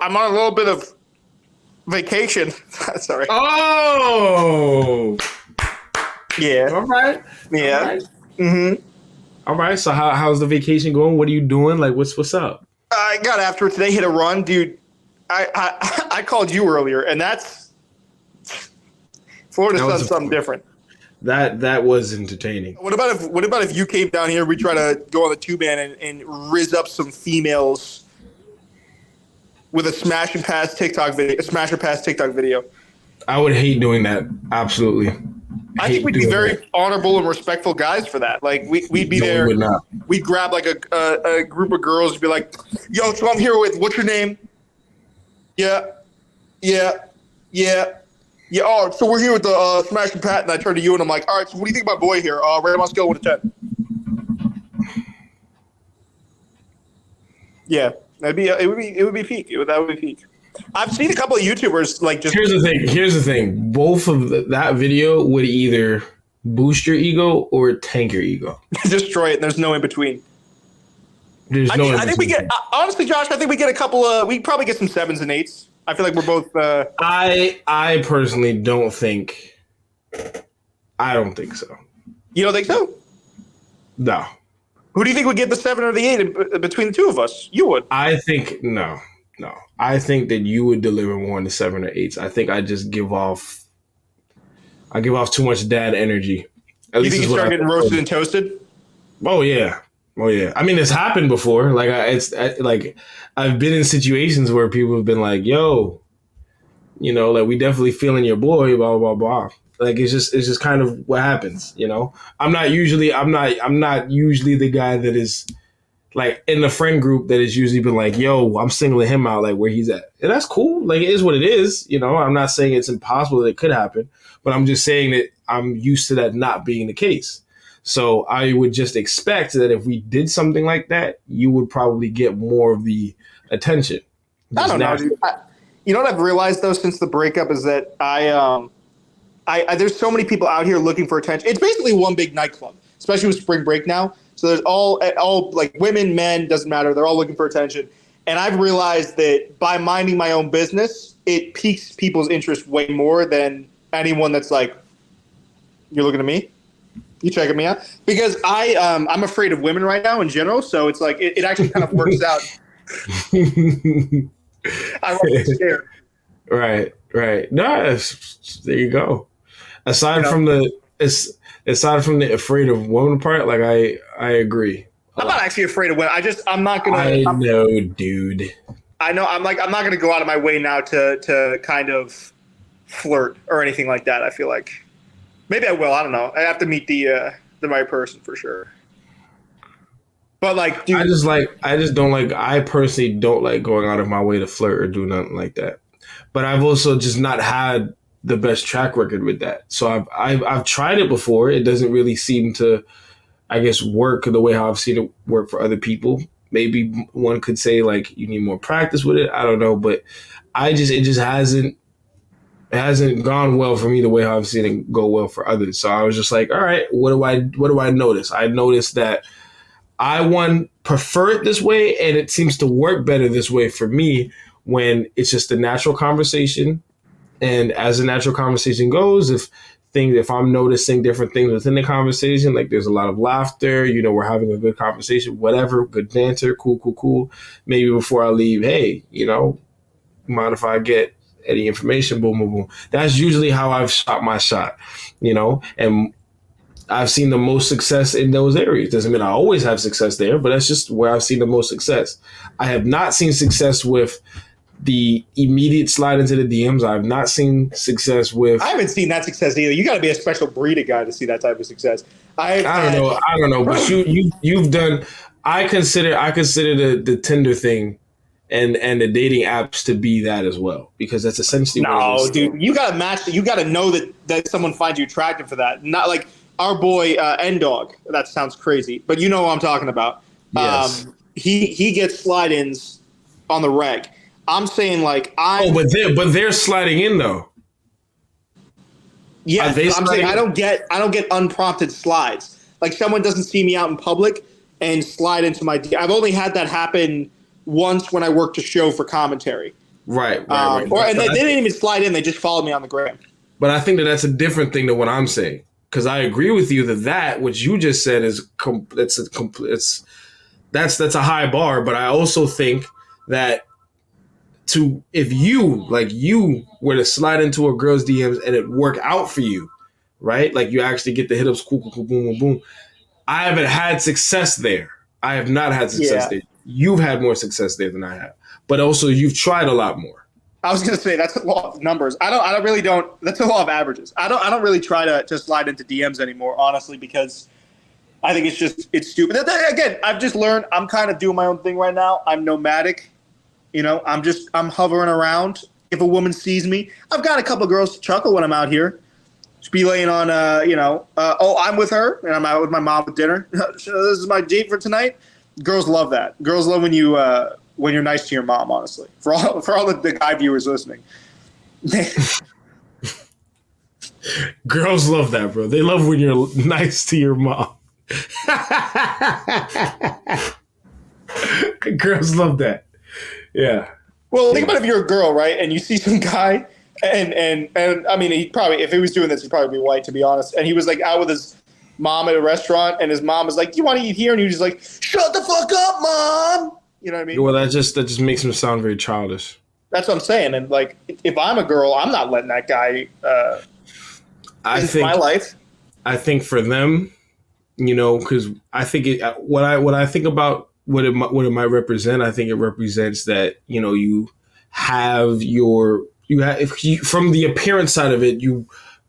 I'm on a little bit of vacation. Sorry. Oh. Yeah. All right. Yeah. All right. Mm-hmm. All right. So how's the vacation going? What are you doing? Like, what's up? I got after it today. Hit a run, dude. I called you earlier, and that's Florida's done something different. That was entertaining. What about if you came down here? We try to go on the two-man and riz up some females with a smash and pass TikTok video. I would hate doing that. Absolutely. I think we'd be very honorable and respectful guys for that. Like we'd be there. We would not. We'd grab like a group of girls and be like, "Yo, so I'm here with what's your name? Yeah. Oh, so we're here with the Smash and Pat, and I turn to you and I'm like, all right, so what do you think of my boy here? Rate him on a scale of 1 to 10. Yeah, it would be peak. That would be peak. I've seen a couple of YouTubers like just. Here's the thing. Both of that video would either boost your ego or tank your ego. Destroy it. And there's no in between. I think we get honestly, Josh. I think we get a couple of. We probably get some 7s and 8s. I feel like we're both. I personally don't think. I don't think so. You don't think so? No. Who do you think would get the 7 or the 8 between the two of us? You would. I think no. I think that you would deliver more than 7 or 8s. I think I just give off. I give off too much dad energy. You think you start getting roasted and toasted? Oh yeah. I mean, it's happened before. Like I've been in situations where people have been like, "Yo, like we definitely feeling your boy." Blah blah blah. Like it's just kind of what happens. I'm not usually the guy that is like in the friend group that has usually been like, "Yo, I'm singling him out," like where he's at. And that's cool. Like it is what it is. I'm not saying it's impossible that it could happen, but I'm just saying that I'm used to that not being the case. So I would just expect that if we did something like that, you would probably get more of the attention. I don't know, dude. You know what I've realized though since the breakup is that I there's so many people out here looking for attention. It's basically one big nightclub, especially with spring break now. So there's all like women, men, doesn't matter. They're all looking for attention. And I've realized that by minding my own business, it piques people's interest way more than anyone that's like, "You're looking at me? You checking me out?" Because I'm afraid of women right now in general. So it's like it actually kind of works out. I'm scared. Right. No, there you go. Aside from the afraid of women part, like I agree. I'm not actually afraid of women. I'm not gonna. I know, dude. I know. I'm not gonna go out of my way now to kind of flirt or anything like that. I feel like maybe I will. I don't know. I have to meet the right person for sure. But like, dude, I personally don't like going out of my way to flirt or do nothing like that. But I've also just not had the best track record with that. So I've tried it before. It doesn't really seem to, I guess, work the way how I've seen it work for other people. Maybe one could say like you need more practice with it. I don't know, but it just hasn't gone well for me the way how I've seen it go well for others. So I was just like, all right, what do I notice? I noticed that I prefer it this way, and it seems to work better this way for me when it's just a natural conversation. And as the natural conversation goes, if I'm noticing different things within the conversation, like there's a lot of laughter, we're having a good conversation, whatever, good banter, cool. Maybe before I leave, hey, mind if I get any information? Boom, boom, boom. That's usually how I've shot my shot, and I've seen the most success in those areas. Doesn't mean I always have success there, but that's just where I've seen the most success. I have not seen success with the immediate slide into the DMs. I've not seen success with. I haven't seen that success either. You got to be a special breed of guy to see that type of success. I don't know, but you've done. I consider the Tinder thing and the dating apps to be that as well, because that's essentially no, dude. You got to match. You got to know that someone finds you attractive for that. Not like our boy N-Dog. That sounds crazy, but you know what I'm talking about. Yes. He gets slide-ins on the reg. I'm saying like but they're sliding in though. Yeah, I'm saying I don't get unprompted slides. Like someone doesn't see me out in public and slide into my. I've only had that happen once when I worked a show for commentary. Right. And they didn't even slide in; they just followed me on the gram. But I think that that's a different thing than what I'm saying, because I agree with you that what you just said is that's a high bar. But I also think that if you were to slide into a girl's DMs and it work out for you, right? Like you actually get the hit ups, cool, boom, boom, boom. I haven't had success there. I have not had success there. You've had more success there than I have, but also you've tried a lot more. I was gonna say that's a law of numbers. I really don't. That's a law of averages. I don't really try to slide into DMs anymore, honestly, because I think it's stupid. Again, I've just learned I'm kind of doing my own thing right now. I'm nomadic. I'm hovering around. If a woman sees me, I've got a couple of girls to chuckle when I'm out here. Just be laying on, I'm with her and I'm out with my mom at dinner. This is my date for tonight. Girls love that. Girls love when you're nice to your mom, honestly. For all the guy viewers listening. Girls love that, bro. They love when you're nice to your mom. Girls love that. Yeah. Well, think about if you're a girl, right, and you see some guy, and I mean, if he was doing this, he'd probably be white, to be honest. And he was like out with his mom at a restaurant, and his mom was like, "Do you want to eat here?" And he was just like, "Shut the fuck up, mom." You know what I mean? Well, that just makes him sound very childish. That's what I'm saying. And like, if I'm a girl, I'm not letting that guy into my life. I think for them, because I think what I think about what it might represent, I think it represents that you have from the appearance side of it, you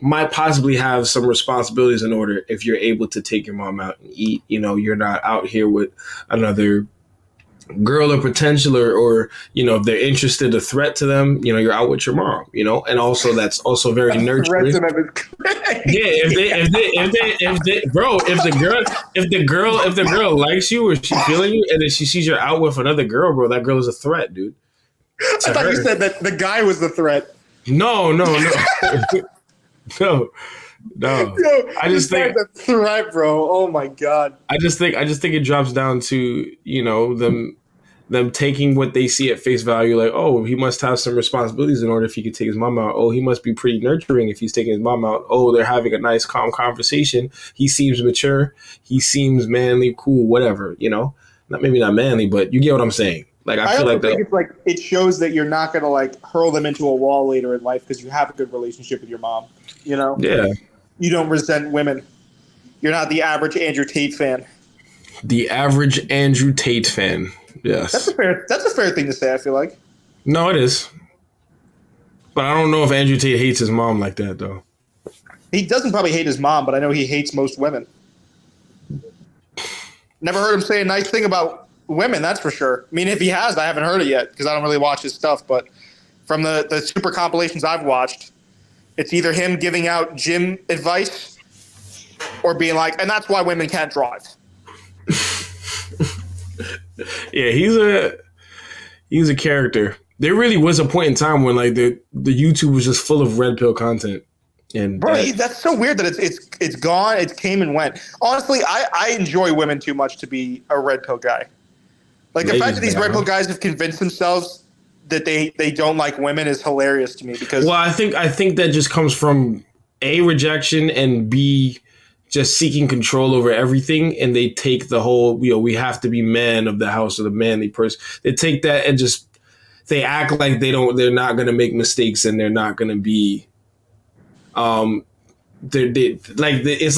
might possibly have some responsibilities in order if you're able to take your mom out and eat. You're not out here with another girl or potential or if they're interested, a threat to them, you're out with your mom, and also that's also very nurturing. Yeah, if the girl likes you or she's feeling you and then she sees you're out with another girl, bro, that girl is a threat, dude. I thought you said that the guy was the threat. No. No. Yo, I just think a threat, bro. Oh my god. I just think it drops down to them taking what they see at face value, like, oh, he must have some responsibilities in order if he could take his mom out. Oh, he must be pretty nurturing if he's taking his mom out. Oh, they're having a nice, calm conversation. He seems mature. He seems manly, cool, whatever. Maybe not manly, but you get what I'm saying. Like I feel like it's like it shows that you're not gonna like hurl them into a wall later in life because you have a good relationship with your mom. Yeah. You don't resent women. You're not the average Andrew Tate fan. The average Andrew Tate fan. Yes. That's a fair thing to say, I feel like. No, it is. But I don't know if Andrew Tate hates his mom like that, though. He doesn't probably hate his mom, but I know he hates most women. Never heard him say a nice thing about women, that's for sure. I mean, if he has, I haven't heard it yet because I don't really watch his stuff. But from the super compilations I've watched, it's either him giving out gym advice or being like, and that's why women can't drive. Yeah, he's a character. There really was a point in time when like the YouTube was just full of red pill content. And bro, that's so weird that it's gone. It came and went. Honestly, I enjoy women too much to be a red pill guy. Like the fact that these red pill guys have convinced themselves that they don't like women is hilarious to me because I think that just comes from A, rejection, and B, just seeking control over everything, and they take the whole, we have to be man of the house or the manly person. They take that and just they act like they're not going to make mistakes and they're not going to be it's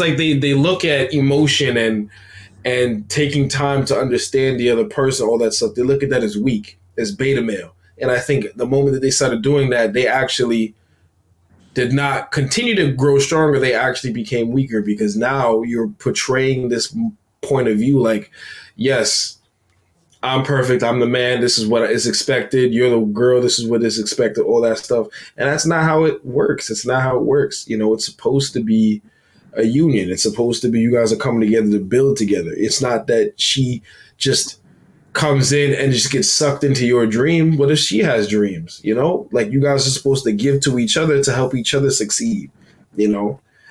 like they look at emotion and taking time to understand the other person, all that stuff. They look at that as weak, as beta male. And I think the moment that they started doing that, they actually did not continue to grow stronger. They actually became weaker because now you're portraying this point of view like, yes, I'm perfect. I'm the man. This is what is expected. You're the girl. This is what is expected, all that stuff. And that's not how it works. It's not how it works. It's supposed to be a union. It's supposed to be you guys are coming together to build together. It's not that she just comes in and just gets sucked into your dream. What if she has dreams? Like you guys are supposed to give to each other to help each other succeed.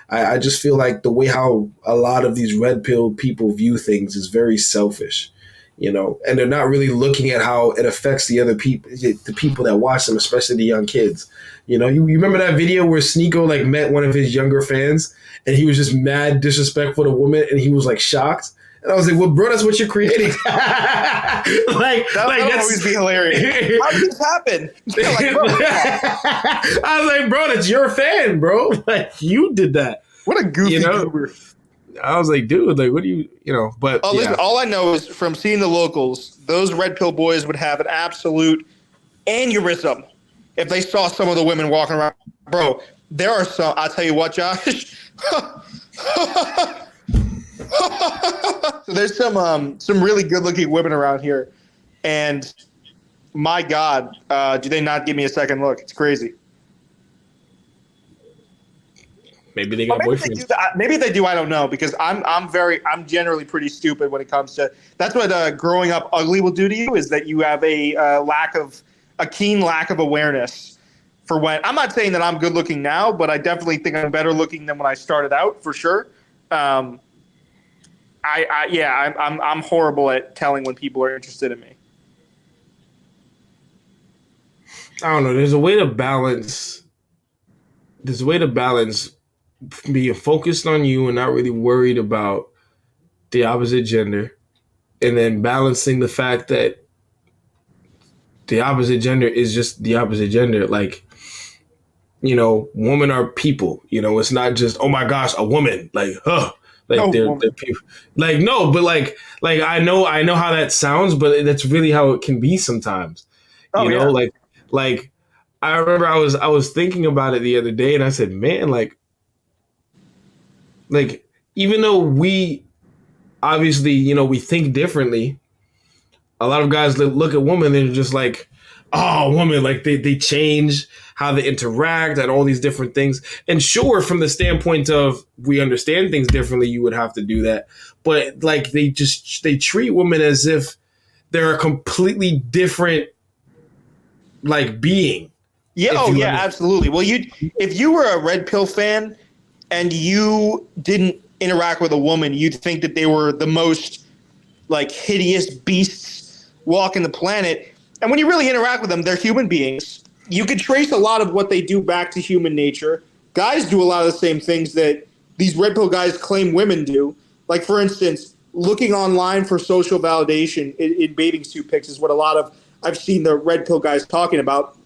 I just feel like the way how a lot of these red pill people view things is very selfish. and they're not really looking at how it affects the people that watch them, especially the young kids. You remember that video where Sneeko like met one of his younger fans and he was just mad disrespectful to women and he was like shocked. And I was like, well, bro, that's what you're creating. That'll always be hilarious. How did this happen? Like, bro, I was like, bro, that's your fan, bro. Like, you did that. What a goofy goober. I was like, dude, like, what do but listen, all I know is from seeing the locals, those red pill boys would have an absolute aneurysm if they saw some of the women walking around. Bro, there are some, I'll tell you what, Josh. So there's some really good looking women around here, and my God, do they not give me a second look? It's crazy. Maybe they got boyfriends. Maybe they do. I don't know, because I'm generally pretty stupid when it comes to. That's what growing up ugly will do to you, is that you have a keen lack of awareness for when. I'm not saying that I'm good looking now, but I definitely think I'm better looking than when I started out, for sure. I'm horrible at telling when people are interested in me. I don't know. There's a way to balance being focused on you and not really worried about the opposite gender, and then balancing the fact that the opposite gender is just the opposite gender. Like, women are people. It's not just, oh my gosh, a woman. Like, like they're people. Like, no, but like I know how that sounds, but that's really how it can be sometimes. Like I remember I was thinking about it the other day, and I said, man, like even though we obviously, we think differently, a lot of guys look at women and they're just like, oh, woman, like they change how they interact and all these different things. And sure, from the standpoint of we understand things differently, you would have to do that. But like they treat women as if they're a completely different like being. Yeah, absolutely. Well, if you were a red pill fan and you didn't interact with a woman, you'd think that they were the most like hideous beasts walking the planet. And when you really interact with them, they're human beings. You could trace a lot of what they do back to human nature. Guys do a lot of the same things that these red pill guys claim women do. Like, for instance, looking online for social validation in bathing suit pics is what I've seen the red pill guys talking about.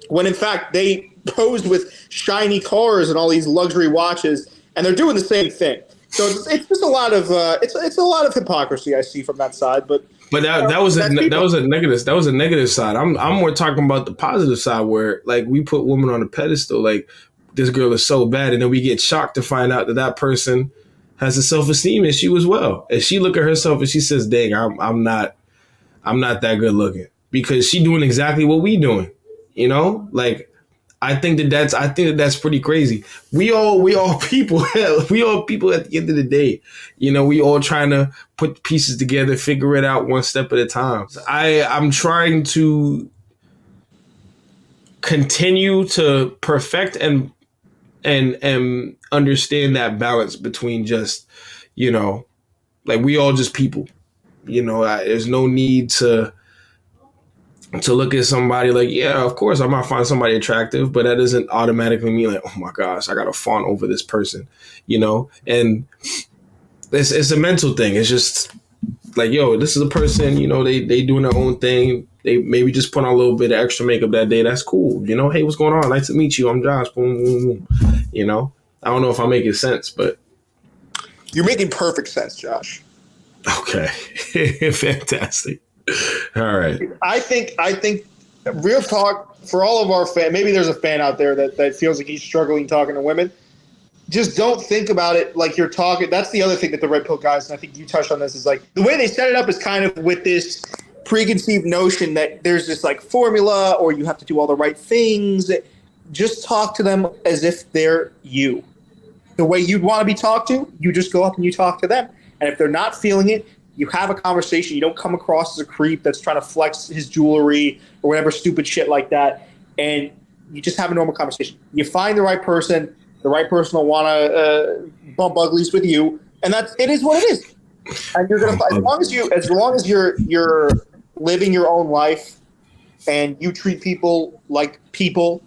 When in fact they posed with shiny cars and all these luxury watches, and they're doing the same thing. So it's just a lot of it's a lot of hypocrisy I see from that side. But that was a negative. That was a negative side. I'm more talking about the positive side, where like we put women on a pedestal. Like, this girl is so bad, and then we get shocked to find out that person has a self-esteem issue as well. And she look at herself and she says, "Dang, I'm not that good looking," because she doing exactly what we doing. Like, I think that's pretty crazy. We all people. We all people at the end of the day. We all trying to put pieces together, figure it out one step at a time. I'm trying to continue to perfect and understand that balance between just, like, we all just people. There's no need to look at somebody like, yeah, of course I might find somebody attractive, but that doesn't automatically mean like, oh my gosh, I got to fawn over this person, and it's a mental thing. It's just like, yo, this is a person, they doing their own thing. They maybe just put on a little bit of extra makeup that day. That's cool. Hey, what's going on? Nice to meet you. I'm Josh. Boom, boom, boom. I don't know if I'm making sense, but you're making perfect sense, Josh. Okay. Fantastic. All right. I think real talk for all of our fans. Maybe there's a fan out there that feels like he's struggling talking to women. Just don't think about it like you're talking. That's the other thing that the red pill guys, and I think you touched on this, is like the way they set it up is kind of with this preconceived notion that there's this like formula or you have to do all the right things. Just talk to them as if they're you. The way you'd want to be talked to, you just go up and you talk to them. And if they're not feeling it, you have a conversation. You don't come across as a creep that's trying to flex his jewelry or whatever stupid shit like that. And you just have a normal conversation. You find the right person. The right person will want to bump uglies with you. And it is what it is. And you're gonna, as long as you're living your own life and you treat people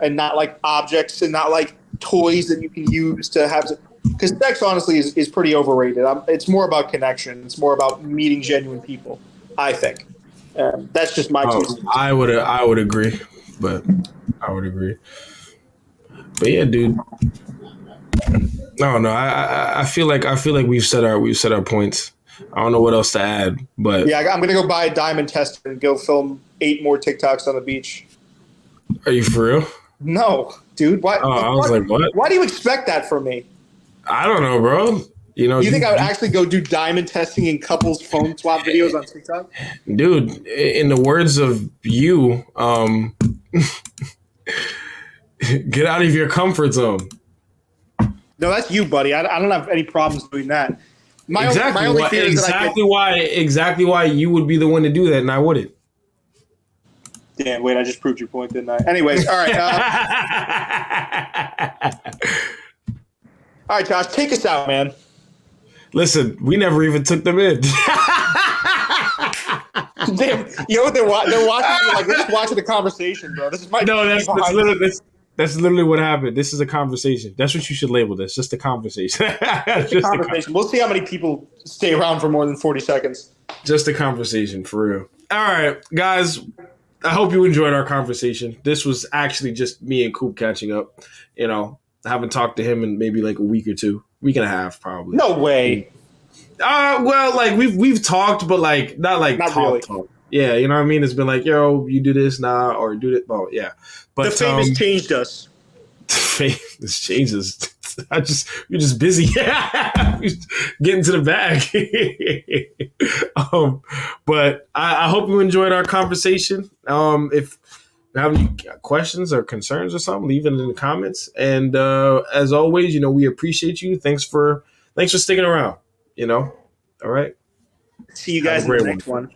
and not like objects and not like toys that you can use to have. Because sex, honestly, is pretty overrated. It's more about connection. It's more about meeting genuine people. I think that's just my 2 cents. I would agree, but I would agree. But yeah, dude. No. I feel like we've said our points. I don't know what else to add, but Yeah, I'm gonna go buy a diamond tester and go film 8 more TikToks on the beach. are you for real? No, dude. Why? Oh, I was like, what? Why do you expect that from me? I don't know, bro. You think I would actually go do diamond testing in couples phone swap videos on TikTok? dude? In the words of you, get out of your comfort zone. No, that's you, buddy. I don't have any problems doing that. My only fear is that exactly why you would be the one to do that, and I wouldn't. Damn, wait, I just proved your point, didn't I? Anyways, all right. All right, Josh, take us out, man. Listen, we never even took them in. Damn, you know what they're watching? Like, they're just watching the conversation, bro. This is my That's literally what happened. This is a conversation. That's what you should label this. Just a conversation. Just a conversation. We'll see how many people stay around for more than 40 seconds. Just a conversation, for real. All right, guys. I hope you enjoyed our conversation. This was actually just me and Coop catching up. You know, I haven't talked to him in maybe like a week or 2, week and a half, probably. No way. Well, like we've talked, but like not really. talk. Yeah, you know what I mean? It's been like, yo, you do this now, or do that. Oh, yeah. But the fame has changed us. The fame has changed us. You're just busy. Getting to the bag. But I hope you enjoyed our conversation. If you have any questions or concerns or something, leave it in the comments. And as always, you know, we appreciate you. Thanks for sticking around. You know, all right. See you guys in the next one.